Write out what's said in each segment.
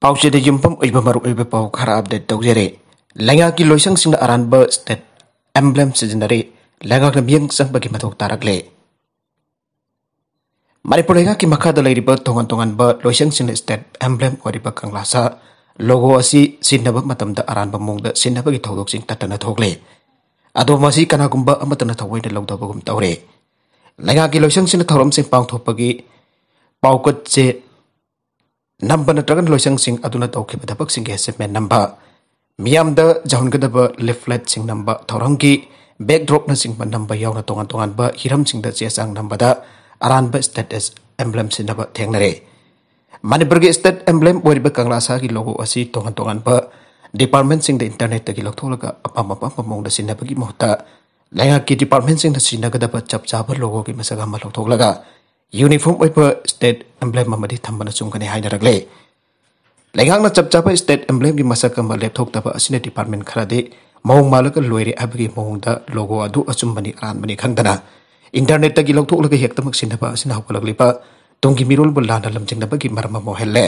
Pauche de Jumpum Ibamaru Ibapau Khara update Togere. Langa ki loisang sing aranba state emblem sejenare langa kamiang sang bagi matok tarakle. Maripulenga ki makada lairiba tongan ba loisang sing state emblem wariba kanglasa logo asi sinaba matamda aranba mongda sinaba ki thodok sing tatana thogle. Ado masi kana gumba amatana thawai de lawdaba gum tawre. Langa ki loisang sing thorom sing pang thopagi paukot se number na dragon loisang sing aduna tawke badabak sing assessment number miam da jahun gadaba leaflet sing number thorangi backdrop na sing number yaw na tongan ba hiram sing da chesang number da aran ba status emblem sing ba thengnare Manipur state emblem wariba kanglasa ki logo asi tongan ba department sing da internet gi loktolaga apam pamong da sinabagi mohta langa ki department sing da sinaga ba chap chaba logo ki masaga ma loktolaga uniform oipa state emblem amadi thambana chungkani haina ragle lengang na chapchapa state emblem gi masaka ma laptop taba asine department kharade mawng malaka loire abgi mawng da logo adu achumbani ran bani khangdana internet gi lokthok laga hektamak sinaba asina hokalaglipa tongi mirul bulana lamjingna bagi marma mohelle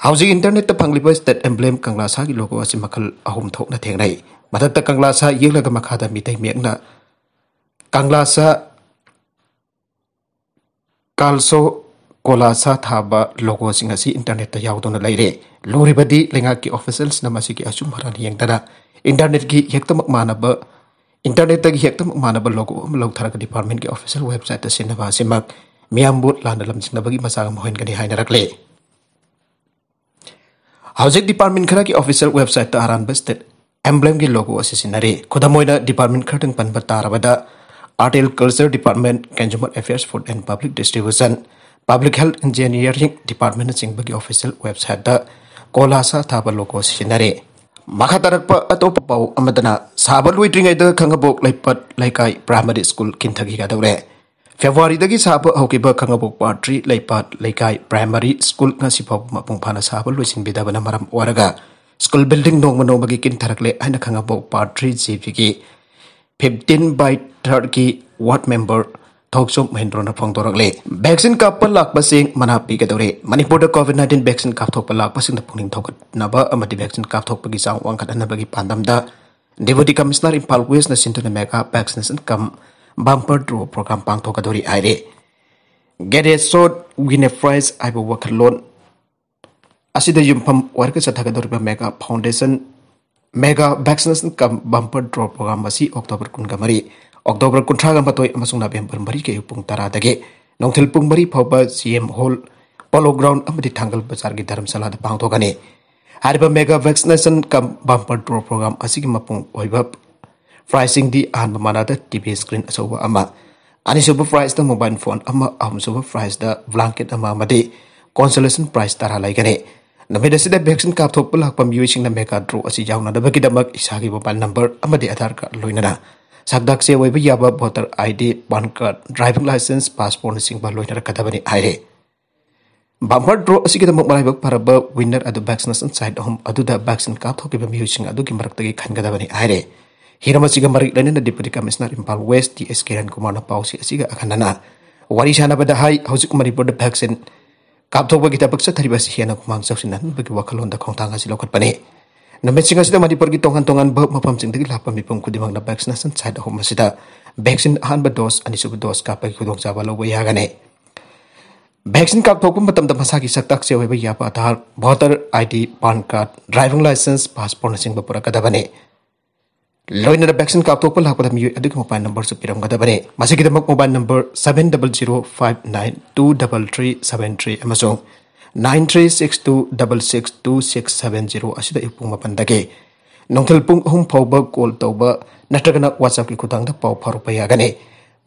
housing internet ta phanglipa state emblem kanglasa gi logo asi makhal ahum thokna thengnai matatta kanglasa yeglaga makhada mitai mekna kanglasa kalso kolasa thaba logo singasi internet ta yaudona laire loribadi lenga ki officials namasi ki asum haran yengdana internet ki hektamak manaba internet ta ki hektamak manaba logo amlo tharaka department ki official website ta sinaba simak miambut landalam sinabagi masaga mohen gani haina rakle housing department khara ki official website ta aran state emblem ki logo asisinare khodamoina department khartang panba tarabada Agriculture Department, Consumer Affairs, Food and Public Distribution, Public Health Engineering Department singbagi official website da kolasa thaba logo sinare. Makatarakpa atop pau amadana sabal witringai da khangabok laipat laikai primary school kinthagi ga dawre. February dagi saba hokiba khangabok patri laipat laikai primary school nga sipau mapung phana sabal loisin bidabana maram waraga school building nong manobagi kintharakle aina khangabok patri GPG 15 by 3 की ward member थोकसुम महेंद्रना फोंगदोरगले vaccine कापल लाकबसिंग मनापी गदोरे मणिपुर कोविड-19 vaccine कापथोकपल लाकबसिंग पुनिंग थोकनबा अमदि वैक्सीन कापथोकपगी चांग वांखदनबगी पांदमदा डेप्यूटी कमिश्नर इम्फाल वेस्ट न सिंटुना mega vaccination cum bumper draw programme पांगथोकदोरी आइरे get a shot win a prize आइबो वखलोन असिदा युमफम वर्क चथागदोरबा mega foundation mega vaccination cum bumper draw programme असी October 19 Oktober 13 amasung November 3 ke pung tara dage nongthil pung 3 phawba CM hall polo ground amadi thangal bazar gi dharamsala da pangthokani hariba mega vaccination kam bumper draw program asigi mapung oiba pricing di an manada TV screen asoba ama ani super price da mobile phone ama am super price da blanket ama amadi consolation price tara laigane nameda sida vaccine kap thokpa lakpam using na mega draw asi jauna da bagi damak isagi mobile number amadi aadhar card loinana Sakdak se waiba yaba voter ID, PAN card, driving license, passport sing ba loina rakadabani aire. Bumper draw asigida mokmalai paraba winner adu vaccination side home adu da vaccine kap thokiba miusing adu ki maraktagi khangadabani aire. Hirama siga marik lana deputy commissioner Impal West di Kiran Kumar na pausi asiga akhanana. Wari sana bada hai hausik maripur da vaccine kap thokba kita paksa thariba siana kumang sausinan bagi wakalon da khongtanga silokat pane. Nametsing asida Manipur ki tongan ba mapam sing dagi lapam mipum kudimang na vaccination side home asida vaccine hanba dose ani subu dose ka pa khudong jaba lo ya gane vaccine ka thokum matam da masaki saktak se weba ya pa aadhar voter ID PAN card driving license passport sing ba pura kada bane loina da vaccine ka thokpa lakpa da mi adik mobile number su piram kada bane masiki da mobile number 7005923373 amasong 9362662670 asida ipung mapandage nongthil pung hum phawba call tawba natragana whatsapp ki khudang da paw pharupa yagane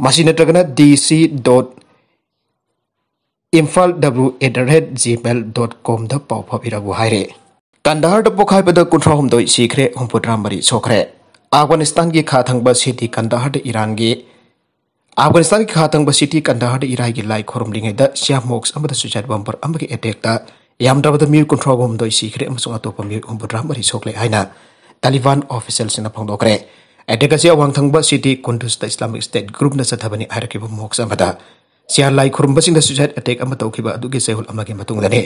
masi natragana dc.infalw@gmail.com da paw phapiragu haire Kandahar da pokhaipada kunthahum doi Sikhre humputramari sokkhre Afghanistan ki khathangba city Kandahar da Iran gi Afghanistan ki khatangba city Kandahar da Irai gi lai khurumlingeida siamox amada suicide bomber amagi attack ta yamdabada mir control doi Sikhre amasung atopa mir humputramari sokle haina Taliban officials na phangdokre attack asia wangthangba city Kunduz da Islamic State group na sathabani harakiba mox amada sia lai khurumba sing da suicide attack ama tawkiba adugi sehul amagi matungdani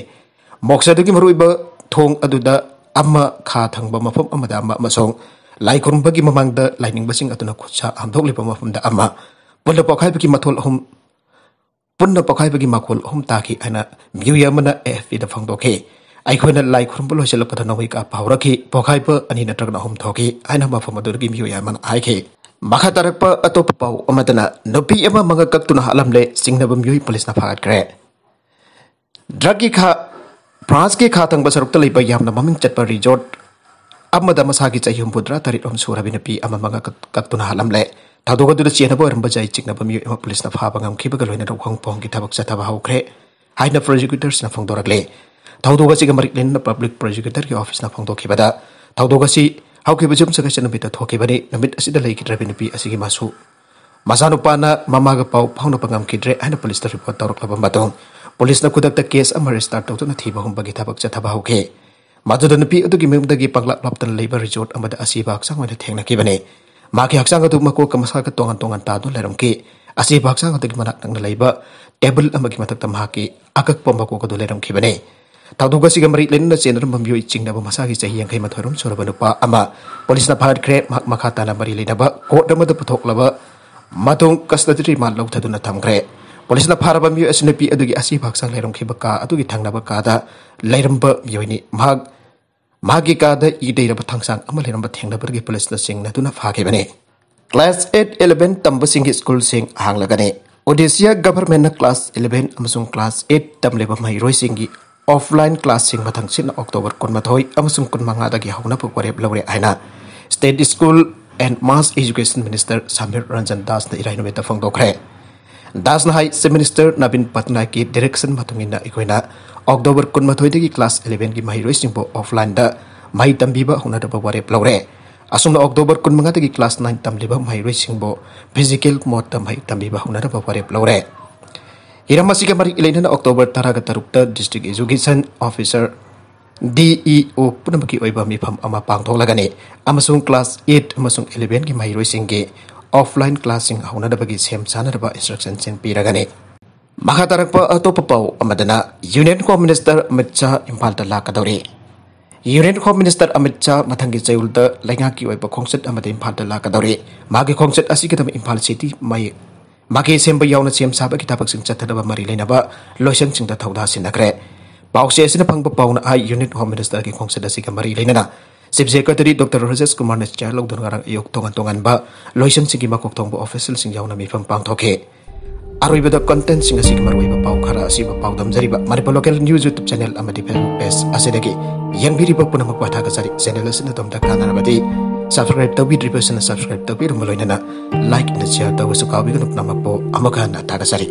ꯃꯣꯛꯁꯗꯒꯤ ꯃꯔꯨꯑꯣꯏꯕ ꯊꯣꯡ ꯑꯗꯨꯗ ꯑꯃ ꯈꯥ ꯊꯪꯕ ꯃꯐꯝ ꯑꯃꯗ ꯑꯃ ꯑꯃꯁꯨꯡ ꯂꯥꯏ ꯈꯨꯔꯨꯝꯕꯒꯤ ꯃꯃꯥꯡꯗ ꯂꯥꯏꯅꯤꯡꯕꯁꯤꯡ ꯑꯗꯨꯅ ꯈꯨꯠꯁꯥ ꯍꯥꯝꯗꯣꯛꯂꯤꯕ ꯃꯐꯝꯗ ꯑꯃ ꯄꯨꯟꯅ ꯄꯣꯈꯥꯏꯕꯒꯤ ꯃꯈꯣꯜ ꯑꯍꯨꯝ ꯇꯥꯈꯤ ꯍꯥꯏꯅ ꯃꯤꯑꯣꯏ ꯑꯃꯅ AFPꯗ ꯐꯣꯡꯗꯣꯛꯈꯤ ꯑꯩꯈꯣꯏꯅ ꯂꯥꯏ ꯈꯨꯔꯨꯝꯕ ꯂꯣꯏꯁꯤꯜꯂꯛꯄꯗ ꯅꯣꯡꯃꯩ ꯀꯥꯞꯄ ꯍꯧꯔꯛꯈꯤ ꯄꯣꯈꯥꯏꯕ ꯑꯅꯤ ꯅꯠꯇ꯭ꯔꯒ ꯑꯍꯨꯝ ꯊꯣꯛꯈꯤ ꯍꯥꯏꯅ ꯃꯐꯝ ꯑꯗꯨꯗꯒꯤ ꯃꯤꯑꯣꯏ ꯑꯃꯅ ꯍꯥꯏꯈꯤ ꯃꯈꯥ ꯇꯥꯔꯛꯄ ꯑꯇꯣꯞꯄ ꯄꯥꯎ ꯑꯃꯗꯅ ꯅꯨꯄꯤ ꯑꯃ ꯃꯉꯛ ꯀꯛꯇꯨꯅ ꯍꯥꯠꯂꯝꯂꯦ ꯆꯤꯡꯅꯕ ꯃꯤꯑꯣꯏ ꯄꯨꯂꯤꯁꯅ ꯐꯥꯒꯠꯈ꯭ꯔꯦ ꯐ꯭राꯟꯁꯀꯤ ꯈꯥ ꯊꯪꯕ ꯁꯔꯨꯛꯇ ꯂꯩꯕ ꯌꯥꯝꯅ ꯃꯃꯤꯡ ꯆꯠꯄ ꯔꯤꯖꯣꯔꯠ ꯑꯃꯗ ꯃꯁꯥꯒꯤ ꯆꯍꯤ 63 ꯁꯨꯔꯕꯤ ꯅꯨꯄꯤ ꯑꯃ ꯃꯉꯛ ꯀꯛꯇꯨꯅ ꯍꯥꯠꯂꯝꯂꯦ ꯊꯧꯗꯣꯛ ꯑꯗꯨꯗ ꯆꯦꯟꯅꯕ ꯑꯣꯏꯔꯝꯕ ꯌꯥꯏ ꯆꯤꯡꯅꯕ ꯃꯤꯑꯣꯏ ꯑꯃ ꯄꯨꯂꯤꯁꯅ ꯐꯥꯕ ꯉꯝꯈꯤꯕꯒ ꯂꯣꯏꯅꯅ ꯋꯥꯍꯪꯄꯣꯡꯒꯤ ꯊꯕꯛ ꯆꯠꯊꯕ ꯍꯧꯈ꯭ꯔꯦ ꯍꯥꯏꯅ ꯄ꯭ꯔꯣꯁꯤꯀ꯭ꯌꯨꯇꯔꯁꯅ ꯐꯣꯡꯗꯣꯔꯛꯂꯦ ꯊꯧꯗꯣꯛ ꯑꯁꯤꯒ ꯃꯔꯤ ꯂꯩꯅꯅ ꯄꯕ꯭ꯂꯤꯛ ꯄ꯭ꯔꯣꯁꯤꯀ꯭ꯌꯨꯇꯔꯒꯤ ꯑꯣꯐꯤꯁꯅ ꯐꯣꯡꯗꯣꯛꯈꯤꯕꯗ ꯊꯧꯗꯣꯛ ꯑꯁꯤ ꯍꯧꯈꯤꯕ ꯌꯨꯝꯁꯀꯩꯁ ꯅꯨꯃꯤꯠꯇ ꯊꯣꯛꯈꯤꯕꯅꯤ ꯅꯨꯃꯤꯠ ꯑꯁꯤꯗ ꯂꯩꯈꯤꯗ꯭ꯔꯕꯤ ꯅꯨꯄꯤ ꯑꯁꯤꯒꯤ ꯃꯆꯥꯅꯨꯄꯥꯅ ꯃꯃꯥꯒ ꯄꯥꯎ ꯐꯥꯎꯅꯕ ꯉꯝꯈꯤꯗ꯭ꯔꯦ ꯍꯥꯏꯅ ꯄꯨꯂꯤꯁꯇ ꯔꯤꯄꯣꯔꯠ ꯇꯧꯔꯛꯂꯕ ꯃꯇꯨꯡ ꯄꯨꯂꯤꯁꯅ ꯈꯨꯗꯛꯇ ꯀꯦꯁ ꯑꯃ ꯔꯦꯖꯤꯁꯇꯔ ꯇꯧꯗꯨꯅ ꯊꯤꯕ ꯍꯨꯝꯕꯒꯤ ꯊꯕꯛ ꯆꯠꯊꯕ ꯍꯧꯈꯤ ꯃꯗꯨꯗ ꯅꯨꯄꯤ ꯑꯗꯨꯒꯤ ꯃꯌꯨꯝꯗꯒꯤ ꯄꯪꯂꯥꯞꯇꯅ ꯂꯩꯕ ꯔꯤꯖꯣꯔꯠ ꯑꯃꯗ ꯑꯁꯤꯕ ꯍꯛꯆꯥꯡ ꯑꯣꯏꯅ ꯊꯦꯡꯅꯈꯤꯕꯅꯤ ꯃꯥꯒꯤ ꯍꯛꯆꯥꯡ ꯑꯗꯨ ꯃꯀꯣꯛꯀ ꯃꯁꯥꯒ ꯇꯣꯉꯥꯟ ꯇꯥꯗꯨꯅ ꯂꯩꯔꯝꯈꯤ ꯑꯁꯤꯕ ꯍꯛꯆꯥꯡ ꯑꯗꯨꯒꯤ ꯃꯅꯥꯛ ꯅꯛꯅ ꯂꯩꯕ ꯇꯦꯕꯜ ꯑꯃꯒꯤ ꯃꯊꯛꯇ ꯃꯍꯥꯛꯀꯤ ꯑꯀꯛꯄ ꯃꯀꯣꯛ ꯑꯗꯨ ꯂꯩꯔꯝꯈꯤꯕꯅꯤ ꯊꯧꯗꯣꯛ ꯑꯁꯤꯒ ꯃꯔꯤ ꯂꯩꯅꯅ ꯆꯦꯟꯅꯔꯝꯕ ꯃꯤꯑꯣꯏ ꯆꯤꯡꯅꯕ ꯃꯁꯥꯒꯤ ꯆꯍꯤ 82 ꯁꯨꯔꯕ ꯅꯨꯄꯥ ꯑꯃ ꯄꯨꯂꯤꯁꯅ ꯐꯥꯒꯠꯈ꯭ꯔꯦ ꯃꯍꯥꯛ ꯃꯈꯥ ꯇꯥꯅ ꯃꯔꯤ ꯂꯩꯅꯕ ꯀꯣꯔꯠ ꯑꯃꯗ ꯄꯨꯊꯣꯛꯂꯕ ꯃꯇꯨꯡ ꯀꯁꯇꯗꯤ ꯔꯤꯃꯥꯟ ꯂꯧꯊꯗꯨꯅ ꯊꯝꯈ꯭ꯔꯦ ꯄꯨꯂꯤꯁꯅ ꯐꯥꯔꯕ ꯃꯤꯑꯣꯏ ꯑꯁꯤ ꯅꯨꯄꯤ ꯑꯗꯨꯒꯤ ꯑꯁꯤꯕ ꯍꯛꯆꯥꯡ ꯂꯩꯔꯝꯈꯤꯕ ꯀꯥ ꯑꯗꯨꯒꯤ ꯊꯪꯅꯕ ꯀꯥꯗ ꯂꯩꯔꯝꯕ ꯃꯤꯑꯣꯏꯅꯤ ꯃꯍꯥꯛꯀꯤ ꯀꯥꯗ ꯏꯗꯩꯔꯕ ꯊꯥꯡꯁꯥꯡ ꯑꯃ ꯂꯩꯔꯝꯕ ꯊꯦꯡꯅꯕꯗꯒꯤ ꯄꯨꯂꯤꯁꯅ ꯆꯤꯡꯅꯗꯨꯅ ꯐꯥꯈꯤꯕꯅꯤ ꯀ꯭ꯂꯥꯁ 8-11 ꯇꯝꯕꯁꯤꯡꯒꯤ ꯁ꯭ꯀꯨꯜꯁꯤꯡ ꯍꯥꯡꯂꯒꯅꯤ ꯑꯣꯗꯤꯁꯤꯌꯥ ꯒꯚꯔꯟꯃꯦꯟꯠꯅ ꯀ꯭ꯂꯥꯁ 11 ꯑꯃꯁꯨꯡ ꯀ꯭ꯂꯥꯁ 8 ꯇꯝꯂꯤꯕ ꯃꯍꯩꯔꯣꯏꯁꯤꯡꯒꯤ ꯑꯣꯐꯂꯥꯏꯟ क्लासिंग मथंगसिन अक्टोबर 12 अमसुंग 15 दगी हौनप वरेप लौरे आइना state school and mass education minister Samir Ranjan Das ने इराइनुमेत फोंदोखरे दास हाई चीफ मिनिस्टर नवीन पटनायक की डायरेक्शन मतुंगिना इकोइना अक्टोबर 12 दगी क्लास 11 की महिरोइसिंगबो ऑफलाइन दा मही तंबीबा हुनदब वरेप लौरे असुम अक्टोबर 15 दगी क्लास 9 तमलिबा महिरोइसिंगबो फिजिकल मोड मही तंबीबा हुनदब वरेप लौरे हिरमसी के मरी इलेना October 13 district education officer DEO पुनमकी ओइबा मिफम अमा पांगथोलगने अमसुंग क्लास 8 अमसुंग 11 की महिरोइसिंगे ऑफलाइन क्लासिंग हौनदबगी सेम सानदबा इंस्ट्रक्शन सेन पीरगने मखा तरकपा अतोप पाउ अमदना union home minister Amit Shah Imphal दा लाकदौरे union home minister Amit Shah मथंगी चैउलद लैंगाकी ओइबा खोंगसेट अमदे इम्फाल दा लाकदौरे मागी खोंगसेट असिगदम इम्फाल सिटी मई मागे सेम यावना सेम साबा की थबकसिंग चथदबा मरी लेनबा लोइसंसिंग थौदा सिनखरे पाउसे असिना फंगबा पाउना हाई यूनिट होम मिनिस्टर की खोंगसेट असिगा मरी लेनना chief secretary doctor Rajesh Kumar ने चेयर लौदुन गारंग अयोग तोंगन तोंगनबा लोइसंसिंगी मकोक तोंगबा ऑफिशियल सिंग यावना मिफम पांगथोके अरोइबदा कंटेंट सिंग असिगा मरुइबा पाउ खरा असिबा पाउ दमजरिबा Manipur local news YouTube channel अमदि फेसबुक पेज असिदगी यंगबिरिबा पुनमक वाथागसरी चैनल असिना तोमदा कानारबदी सब्सक्राइब तौबीद्रिबसना सब्सक्राइब तौबीरुम लोइनना लाइक न शेयर तौबसु काबिगनु नमपो अमखा ना तागसरी